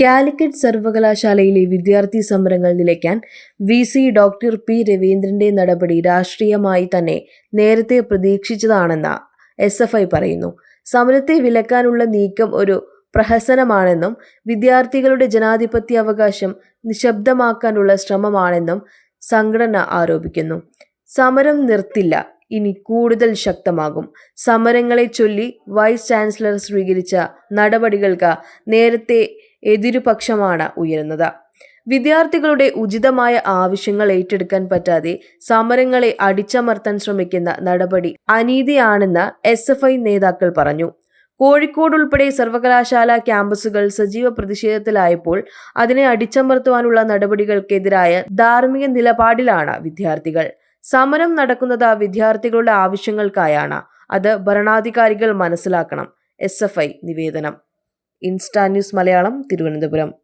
കാലിക്കറ്റ് സർവകലാശാലയിലെ വിദ്യാർത്ഥി സമരങ്ങൾ നിലയ്ക്കാൻ വി.സി. Doctor P. രവീന്ദ്രന്റെ നടപടി രാഷ്ട്രീയമായി തന്നെ നേരത്തെ പ്രതീക്ഷിച്ചതാണെന്ന് എസ്.എഫ്.ഐ പറയുന്നു. സമരത്തെ വിലക്കാനുള്ള നീക്കം ഒരു പ്രഹസനമാണെന്നും വിദ്യാർത്ഥികളുടെ ജനാധിപത്യാവകാശം നിശബ്ദമാക്കാനുള്ള ശ്രമമാണെന്നും സംഘടന ആരോപിക്കുന്നു. സമരം നിർത്തില്ല, ഇനി കൂടുതൽ ശക്തമാകും. സമരങ്ങളെ ചൊല്ലി വൈസ് ചാൻസലർ സ്വീകരിച്ച നടപടികൾക്ക് നേരത്തെ എതിരുപക്ഷമാണ് ഉയരുന്നത്. വിദ്യാർത്ഥികളുടെ ഉചിതമായ ആവശ്യങ്ങൾ ഏറ്റെടുക്കാൻ പറ്റാതെ സമരങ്ങളെ അടിച്ചമർത്താൻ ശ്രമിക്കുന്ന നടപടി അനീതിയാണെന്ന് എസ്.എഫ്.ഐ നേതാക്കൾ പറഞ്ഞു. കോഴിക്കോട് ഉൾപ്പെടെ സർവകലാശാല ക്യാമ്പസുകൾ സജീവ പ്രതിഷേധത്തിലായപ്പോൾ അതിനെ അടിച്ചമർത്തുവാനുള്ള നടപടികൾക്കെതിരായ ധാർമ്മിക നിലപാടിലാണ് വിദ്യാർത്ഥികൾ. സമരം നടക്കുന്നത് വിദ്യാർത്ഥികളുടെ ആവശ്യങ്ങൾക്കായാണ്. അത് ഭരണാധികാരികൾ മനസ്സിലാക്കണം. എസ്.എഫ്.ഐ നിവേദനം. Insta news Malayalam, Thiruvananthapuram.